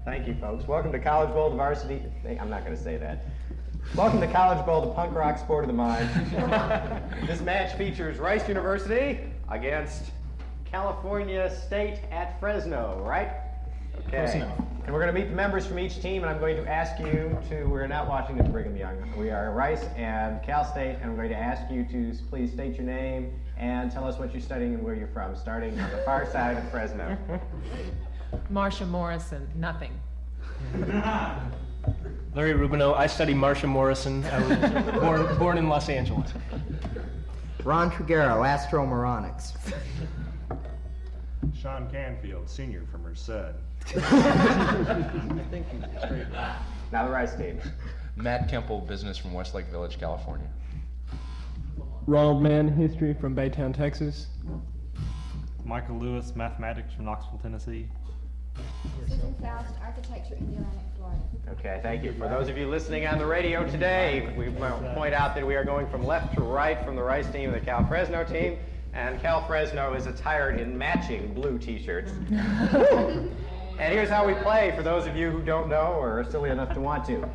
Thank you, folks. Welcome to College Bowl, the varsity. I'm not going to say that. Welcome to College Bowl, the punk rock sport of the mind. This match features Rice University against California State at Fresno, right? Okay. And we're going to meet the members from each team, and I'm going to ask you to, we're not watching at Brigham Young. We are Rice and Cal State, and I'm going to ask you to please state your name and tell us what you're studying and where you're from, starting on the far side of Fresno. Marsha Morrison, nothing. Larry Rubino, I study Marsha Morrison. I was born in Los Angeles. Ron Triguero, Astromoronics. Sean Canfield, senior from Merced. I think he's straight. Now the Rice team. Matt Kemple, business from Westlake Village, California. Ronald Mann, history from Baytown, Texas. Michael Lewis, mathematics from Knoxville, Tennessee. Susan Faust, architecture, Indiana, Florida. Okay, thank you. For those of you listening on the radio today, we point out that we are going from left to right from the Rice team and the Cal Fresno team, and Cal Fresno is attired in matching blue t-shirts. And here's how we play, for those of you who don't know or are silly enough to want to.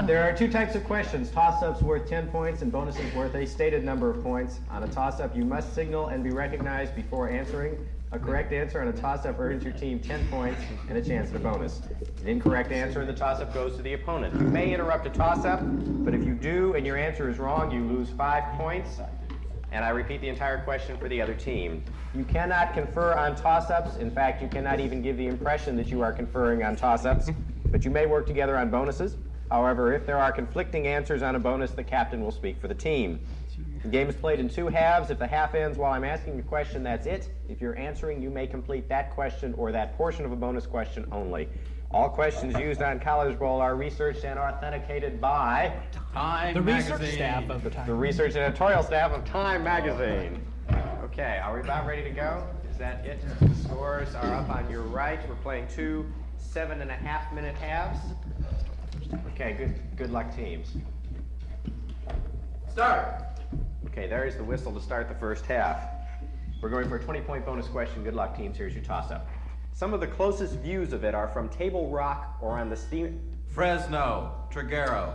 There are two types of questions, toss-ups worth 10 points and bonuses worth a stated number of points. On a toss-up, you must signal and be recognized before answering. A correct answer on a toss-up earns your team 10 points and a chance at a bonus. An incorrect answer in the toss-up goes to the opponent. You may interrupt a toss-up, but if you do and your answer is wrong, you lose 5 points. And I repeat the entire question for the other team. You cannot confer on toss-ups. In fact, you cannot even give the impression that you are conferring on toss-ups, but you may work together on bonuses. However, if there are conflicting answers on a bonus, the captain will speak for the team. The game is played in 2 halves. If the half ends while I'm asking a question, that's it. If you're answering, you may complete that question or that portion of a bonus question only. All questions used on College Bowl are researched and authenticated by The research staff of the research and editorial staff of Time Magazine. Okay, are we about ready to go? Is that it? The scores are up on your right. We're playing 2 7.5-minute halves. Okay, good luck, teams. Start. Okay, there's the whistle to start the first half. We're going for a 20-point bonus question. Good luck, teams. Here's your toss-up. Some of the closest views of it are from Table Rock or on the steam... Fresno, Triguero.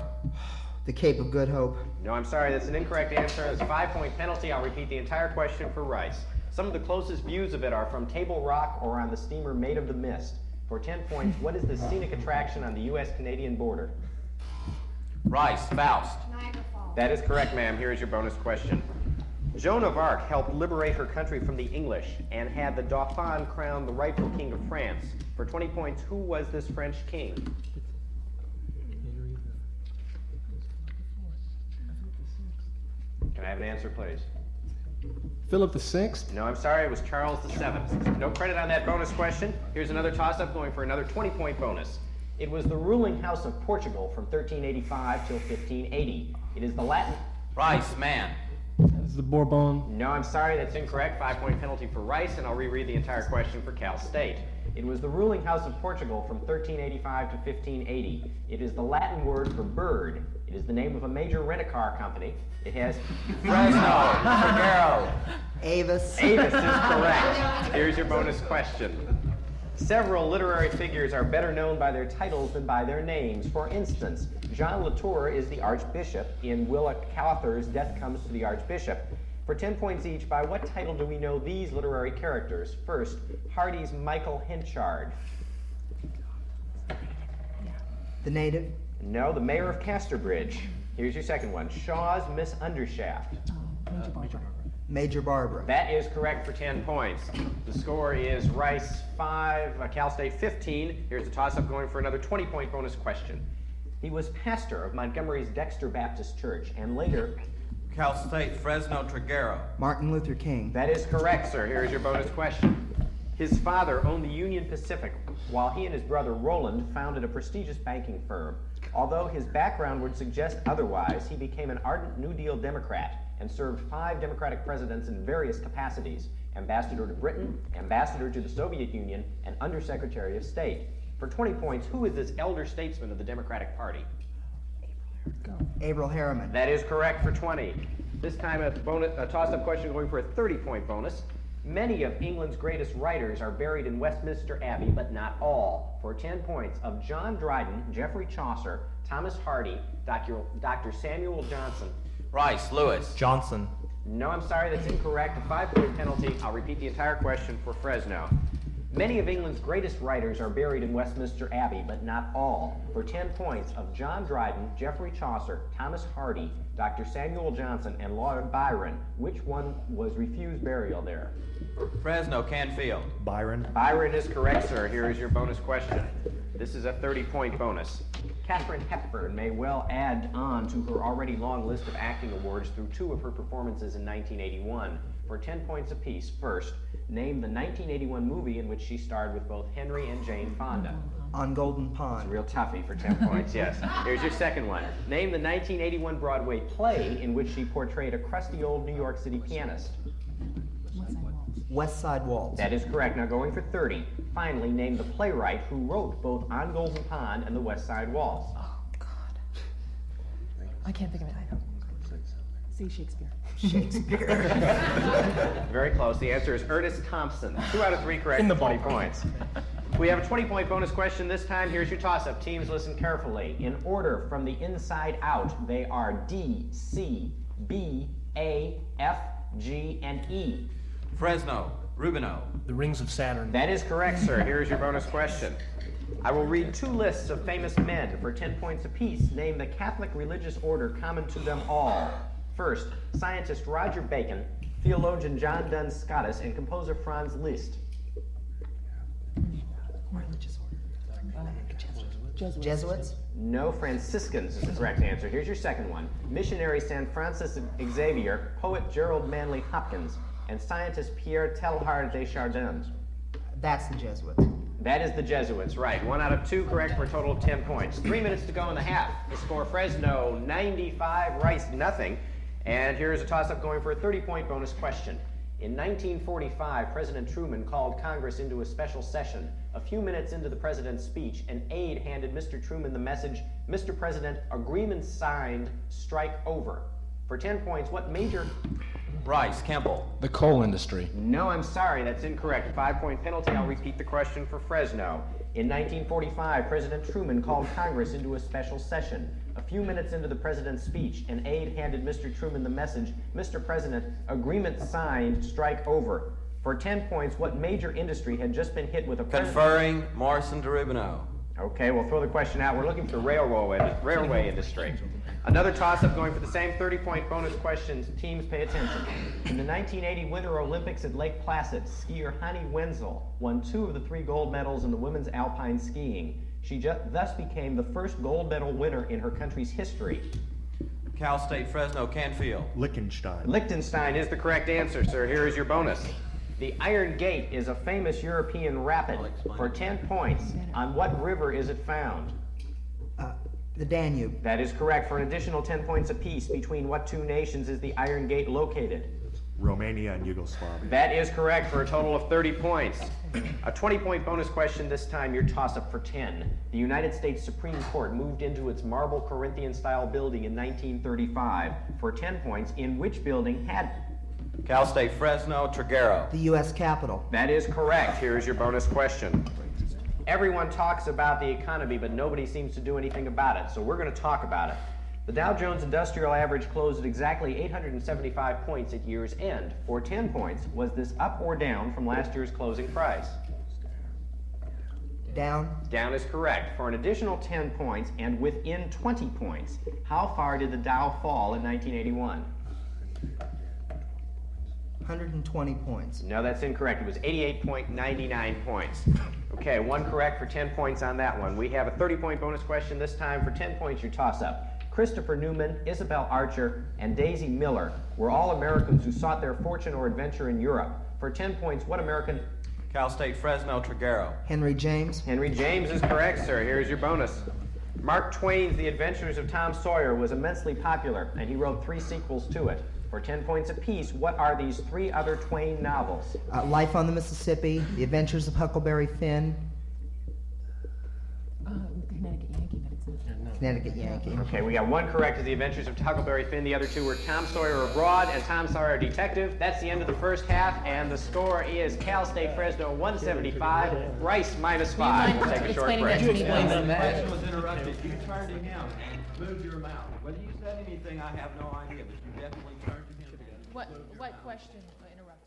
The Cape of Good Hope. No, I'm sorry, that's an incorrect answer. It's a 5-point penalty. I'll repeat the entire question for Rice. Some of the closest views of it are from Table Rock or on the steamer Maid of the Mist. For 10 points, what is the scenic attraction on the U.S.-Canadian border? Rice, Faust. Niagara Falls. That is correct, ma'am. Here is your bonus question. Joan of Arc helped liberate her country from the English and had the Dauphin crowned the rightful king of France. For 20 points, who was this French king? Can I have an answer, please? Philip VI. No, I'm sorry, it was Charles VII. No credit on that bonus question. Here's another toss-up going for another 20-point bonus. It was the ruling house of Portugal from 1385 till 1580. It is the Latin... Rice, Mann. That's the Bourbon. No, I'm sorry, that's incorrect. 5-point penalty for Rice, and I'll reread the entire question for Cal State. It was the ruling house of Portugal from 1385 to 1580. It is the Latin word for bird. It is the name of a major rent-a-car company. It has Fresno, Triguero. Avis. Avis is correct. Here's your bonus question. Several literary figures are better known by their titles than by their names. For instance, Jean Latour is the Archbishop. In Willa Cather's Death Comes to the Archbishop. For 10 points each, by what title do we know these literary characters? First, Hardy's Michael Henchard. The Native. No, the mayor of Casterbridge. Here's your second one. Shaw's Miss Undershaft. Major Barbara. That is correct for 10 points. The score is Rice 5, Cal State 15. Here's the toss-up going for another 20-point bonus question. He was pastor of Montgomery's Dexter Baptist Church and later... Cal State, Fresno, Triguero. Martin Luther King. That is correct, sir. Here is your bonus question. His father owned the Union Pacific, while he and his brother Roland founded a prestigious banking firm. Although his background would suggest otherwise, he became an ardent New Deal Democrat and served 5 Democratic presidents in various capacities: ambassador to Britain, ambassador to the Soviet Union, and undersecretary of state. For 20 points, who is this elder statesman of the Democratic Party? Averell Harriman. That is correct for 20. This time a toss-up question going for a 30-point bonus. Many of England's greatest writers are buried in Westminster Abbey, but not all. For 10 points, of John Dryden, Geoffrey Chaucer, Thomas Hardy, Dr. Samuel Johnson. Rice, Lewis. Johnson. No, I'm sorry, that's incorrect. A 5-point penalty. I'll repeat the entire question for Fresno. Many of England's greatest writers are buried in Westminster Abbey, but not all. For 10 points, of John Dryden, Geoffrey Chaucer, Thomas Hardy, Dr. Samuel Johnson, and Lord Byron, which one was refused burial there? Fresno, Canfield. Byron. Byron is correct, sir. Here is your bonus question. This is a 30-point bonus. Katharine Hepburn may well add on to her already long list of acting awards through 2 of her performances in 1981. For 10 points apiece, first, name the 1981 movie in which she starred with both Henry and Jane Fonda. On Golden It's a Pond. real toughie for 10 points, yes. Here's your second one. Name the 1981 Broadway play in which she portrayed a crusty old New York City pianist. West Side Waltz. That is correct. Now going for 30. Finally, name the playwright who wrote both On Golden Pond and The West Side Waltz. Oh, God. I can't think of it. See Shakespeare. Very close. The answer is Ernest Thompson. 2 out of 3 correct. In the 20 ballpark. points. We have a 20-point bonus question this time. Here's your toss-up. Teams, listen carefully. In order from the inside out, they are D, C, B, A, F, G, and E. Fresno, Rubino. The rings of Saturn. That is correct, sir. Here's your bonus question. I will read 2 lists of famous men for 10 points apiece. Name the Catholic religious order common to them all. First, scientist Roger Bacon, theologian John Duns Scotus, and composer Franz Liszt. Jesuits. No, Franciscans is the correct answer. Here's your second one. Missionary San Francis Xavier, poet Gerald Manley Hopkins, and scientist Pierre Teilhard de Chardin. That's the Jesuits. That is the Jesuits, right. 1 out of 2 correct for a total of 10 points. 3 minutes to go in the half. The score, Fresno 95, Rice nothing. And here's a toss-up going for a 30-point bonus question. In 1945, President Truman called Congress into a special session. A few minutes into the president's speech, an aide handed Mr. Truman the message, "Mr. President, agreement signed, strike over." For 10 points, what major... Rice, Kemple. The coal industry. No, I'm sorry, that's incorrect. 5-point penalty. I'll repeat the question for Fresno. In 1945, President Truman called Congress into a special session. A few minutes into the president's speech, an aide handed Mr. Truman the message, "Mr. President, agreement signed, strike over." For 10 points, what major industry had just been hit with a... Conferring, Morrison to Rubino. Okay, we'll throw the question out. We're looking for the railway industry. Another toss-up going for the same 30-point bonus questions. Teams, pay attention. In the 1980 Winter Olympics at Lake Placid, skier Hanni Wenzel won 2 of the 3 gold medals in the women's alpine skiing. She thus became the first gold medal winner in her country's history. Cal State, Fresno, Canfield. Liechtenstein. Liechtenstein is the correct answer, sir. Here is your bonus. The Iron Gate is a famous European rapid. For 10 points, on what river is it found? The Danube. That is correct. For an additional 10 points apiece, between what 2 nations is the Iron Gate located? Romania and Yugoslavia. That is correct for a total of 30 points. A 20-point bonus question this time, your toss-up for 10. The United States Supreme Court moved into its marble Corinthian-style building in 1935. For 10 points, in which building had... Cal State, Fresno, Trigueros. The U.S. Capitol. That is correct. Here is your bonus question. Everyone talks about the economy, but nobody seems to do anything about it, so we're going to talk about it. The Dow Jones Industrial Average closed at exactly 875 points at year's end. For 10 points, was this up or down from last year's closing price? Down. Down is correct. For an additional 10 points and within 20 points, how far did the Dow fall in 1981? 120 points. No, that's incorrect. It was 88.99 points. Okay, 1 correct for 10 points on that one. We have a 30-point bonus question this time. For 10 points, your toss-up. Christopher Newman, Isabel Archer, and Daisy Miller were all Americans who sought their fortune or adventure in Europe. For 10 points, what American... Cal State, Fresno, Trigueros. Henry James. Henry James is correct, sir. Here's your bonus. Mark Twain's The Adventures of Tom Sawyer was immensely popular, and he wrote 3 sequels to it. For 10 points apiece, what are these 3 other Twain novels? Life on the Mississippi. The Adventures of Huckleberry Finn. Connecticut Yankee, but it's Connecticut Yankee. Okay, we got one correct as the Adventures of Huckleberry Finn. The other two were Tom Sawyer Abroad and Tom Sawyer Detective. That's the end of the first half, and the score is Cal State Fresno 175, Rice -5. We'll take a short break. The question was interrupted. You turned to him and moved your mouth. Whether you said anything, I have no idea, but you definitely turned to him. What question interrupted?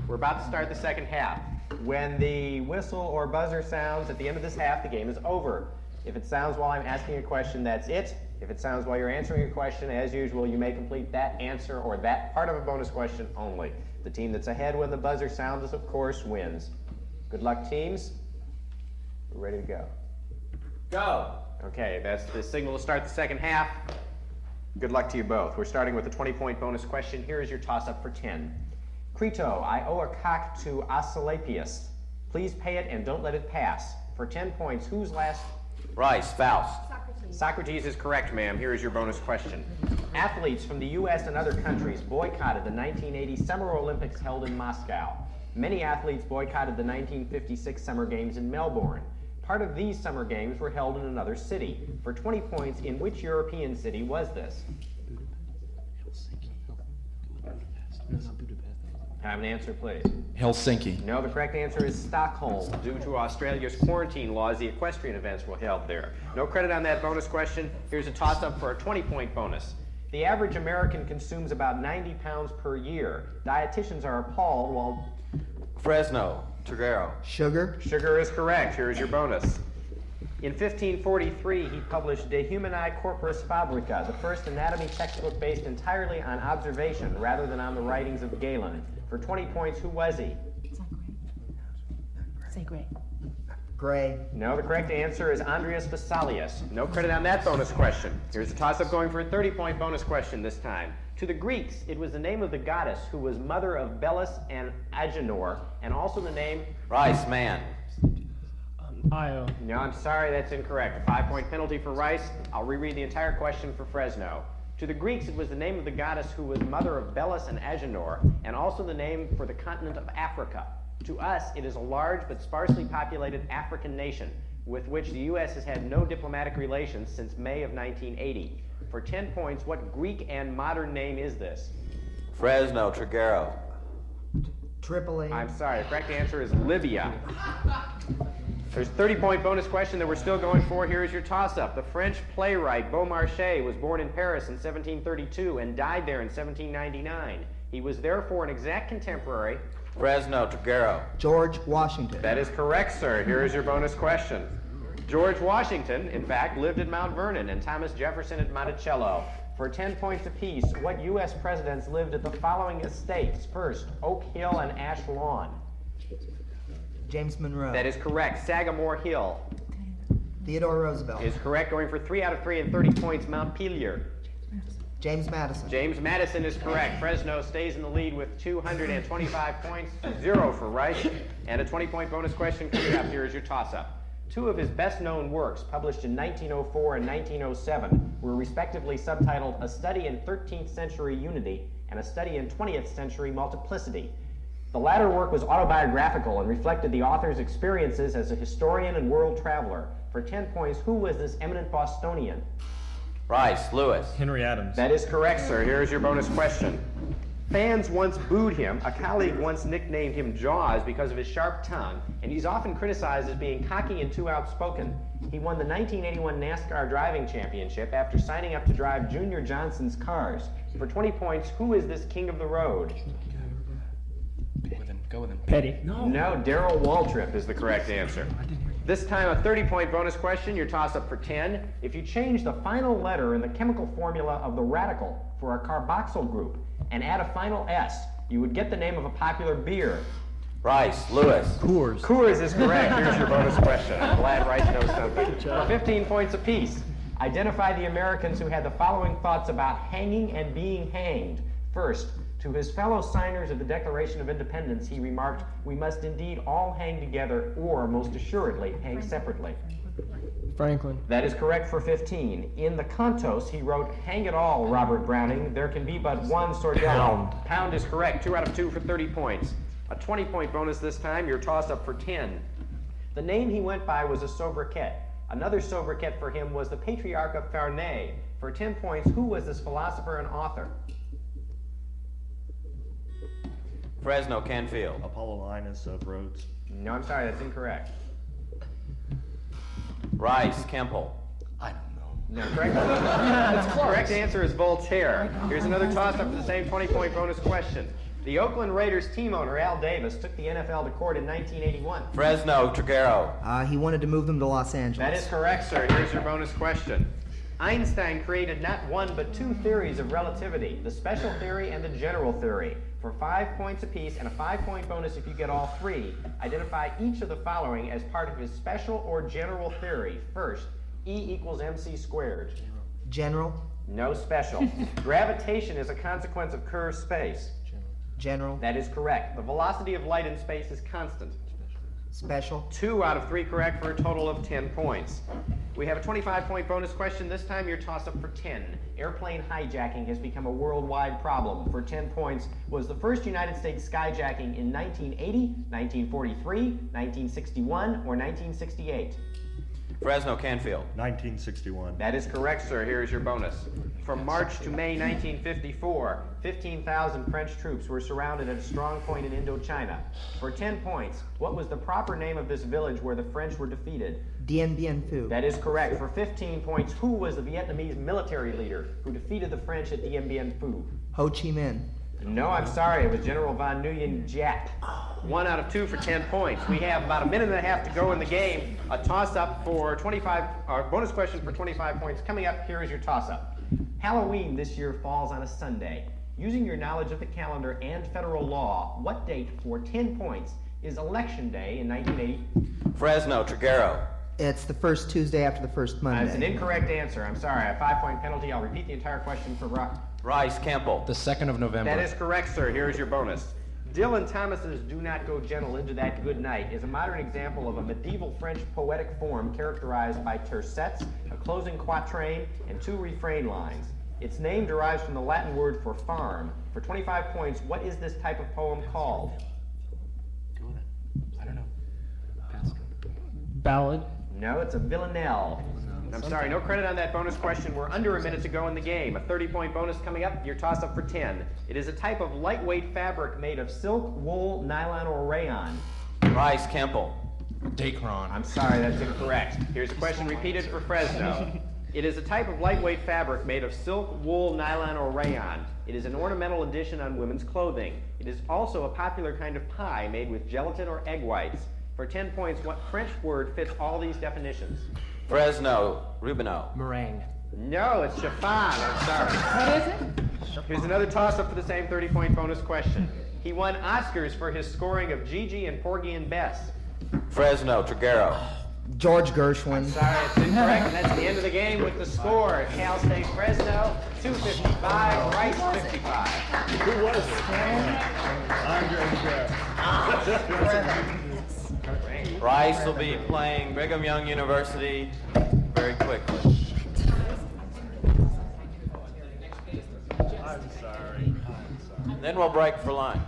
We're about to start the second half. When the whistle or buzzer sounds at the end of this half, the game is over. If it sounds while I'm asking a question, that's it. If it sounds while you're answering a question, as usual, you may complete that answer or that part of a bonus question only. The team that's ahead when the buzzer sounds, of course, wins. Good luck, teams. We're ready to go. Go. Okay, that's the signal to start the second half. Good luck to you both. We're starting with a 20-point bonus question. Here is your toss-up for 10. Crito, I owe a cock to Asclepius. Please pay it and don't let it pass. For 10 points, who's last? Rice, Faust. Socrates. Socrates is correct, ma'am. Here is your bonus question. Athletes from the U.S. and other countries boycotted the 1980 Summer Olympics held in Moscow. Many athletes boycotted the 1956 Summer Games in Melbourne. Part of these Summer Games were held in another city. For 20 points, in which European city was this? Have an answer, please. Helsinki. No, the correct answer is Stockholm. Due to Australia's quarantine laws, the equestrian events were held there. No credit on that bonus question. Here's a toss-up for a 20-point bonus. The average American consumes about 90 pounds per year. Dietitians are appalled while... Fresno, Trigueros. Sugar. Sugar is correct. Here's your bonus. In 1543, he published De Humani Corporis Fabrica, the first anatomy textbook based entirely on observation rather than on the writings of Galen. For 20 points, who was he? Say great. Gray. No, the correct answer is Andreas Vesalius. No credit on that bonus question. Here's a toss-up going for a 30-point bonus question this time. To the Greeks, it was the name of the goddess who was mother of Belus and Agenor, and also the name... Rice, Mann. Io. No, I'm sorry, that's incorrect. A 5-point penalty for Rice. I'll reread the entire question for Fresno. To the Greeks, it was the name of the goddess who was mother of Belus and Agenor, and also the name for the continent of Africa. To us, it is a large but sparsely populated African nation, with which the U.S. has had no diplomatic relations since May of 1980. For 10 points, what Greek and modern name is this? Fresno, Trigueros. Tripoli. I'm sorry, the correct answer is Libya. There's a 30-point bonus question that we're still going for. Here is your toss-up. The French playwright Beaumarchais was born in Paris in 1732 and died there in 1799. He was therefore an exact contemporary. Fresno, Trigueros. George Washington. That is correct, sir. Here is your bonus question. George Washington, in fact, lived at Mount Vernon and Thomas Jefferson at Monticello. For 10 points apiece, what U.S. presidents lived at the following estates? First, Oak Hill and Ash Lawn. James Monroe. That is correct. Sagamore Hill Theodore Roosevelt. is correct, going for 3 out of 3 and 30 points. Montpelier. James Madison. James Madison is correct. Fresno stays in the lead with 225 points, 0 for Rice. And a 20-point bonus question coming up. Here is your toss-up. 2 of his best-known works, published in 1904 and 1907, were respectively subtitled A Study in 13th Century Unity and A Study in 20th Century Multiplicity. The latter work was autobiographical and reflected the author's experiences as a historian and world traveler. For 10 points, who was this eminent Bostonian? Rice, Lewis. Henry Adams. That is correct, sir. Here is your bonus question. Fans once booed him. A colleague once nicknamed him Jaws because of his sharp tongue, and he's often criticized as being cocky and too outspoken. He won the 1981 NASCAR driving championship after signing up to drive Junior Johnson's cars. For 20 points, who is this king of the road? Go with him. Petty. No, Darrell Waltrip is the correct answer. This time a 30-point bonus question, your toss-up for 10. If you change the final letter in the chemical formula of the radical for a carboxyl group and add a final S, you would get the name of a popular beer. Rice, Lewis. Coors. Coors is correct. Here's your bonus question. I'm glad Rice knows something. For 15 points apiece, identify the Americans who had the following thoughts about hanging and being hanged. First, to his fellow signers of the Declaration of Independence, he remarked, "We must indeed all hang together, or most assuredly hang separately." Franklin. That is correct for 15. In the Cantos, he wrote, "Hang it all, Robert Browning, there can be but one Sordello." Pound is correct. 2 out of 2 for 30 points. A 20-point bonus this time, your toss-up for 10. The name he went by was a sobriquet. Another sobriquet for him was the Patriarch of Ferney. For 10 points, who was this philosopher and author? Fresno, Canfield. Apollonius of Rhodes. No, I'm sorry, that's incorrect. Rice, Kemple. No, correct answer is Voltaire. Here's another toss-up for the same 20-point bonus question. The Oakland Raiders team owner, Al Davis, took the NFL to court in 1981. Fresno, Trigueros. He wanted to move them to Los Angeles. That is correct, sir. Here's your bonus question. Einstein created not one but two theories of relativity, the special theory and the general theory. For 5 points apiece and a 5-point bonus if you get all three, identify each of the following as part of his special or general theory. First, E equals mc squared. General. No special. Gravitation is a consequence of curved space. General. That is correct. The velocity of light in space is constant. Special. 2 out of 3 correct for a total of 10 points. We have a 25-point bonus question. This time your toss-up for 10. Airplane hijacking has become a worldwide problem. For 10 points, was the first United States skyjacking in 1980, 1943, 1961, or 1968? Fresno, Canfield. 1961. That is correct, sir. Here is your bonus. From March to May 1954, 15,000 French troops were surrounded at a strong point in Indochina. For 10 points, what was the proper name of this village where the French were defeated? Dien Bien Phu. That is correct. For 15 points, who was the Vietnamese military leader who defeated the French at Dien Bien Phu? Ho Chi Minh. No, I'm sorry. It was General von Nguyen Giap. 1 out of 2 for 10 points. We have about a minute and a half to go in the game. A toss-up for 25, or bonus question for 25 points. Coming up, here is your toss-up. Halloween this year falls on a Sunday. Using your knowledge of the calendar and federal law, what date for 10 points is Election Day in 1980? Fresno, Trigueros. It's the first Tuesday after the first Monday. That's an incorrect answer. I'm sorry. A 5-point penalty. I'll repeat the entire question for Rice, Kemple. The 2nd of November. That is correct, sir. Here is your bonus. Dylan Thomas's Do Not Go Gentle Into That Good Night is a modern example of a medieval French poetic form characterized by tercets, a closing quatrain, and 2 refrain lines. Its name derives from the Latin word for farm. For 25 points, what is this type of poem called? I don't know. Ballad. No, it's a villanelle. I'm sorry, no credit on that bonus question. We're under a minute to go in the game. A 30-point bonus coming up, your toss-up for 10. It is a type of lightweight fabric made of silk, wool, nylon, or rayon. Rice, Kemple. Dacron. I'm sorry, that's incorrect. Here's a question repeated for Fresno. It is a type of lightweight fabric made of silk, wool, nylon, or rayon. It is an ornamental addition on women's clothing. It is also a popular kind of pie made with gelatin or egg whites. For 10 points, what French word fits all these definitions? Fresno, Rubino. Meringue. No, it's chiffon. I'm sorry. What is it? Here's another toss-up for the same 30-point bonus question. He won Oscars for his scoring of Gigi and Porgy and Bess. Fresno, Trigueros. George Gershwin. Sorry, it's incorrect, and that's the end of the game with the score. Cal State Fresno, 255, Rice 55. Who was it? Andre Rice will be playing Brigham Young University very quickly. I'm sorry. Then we'll break for lunch.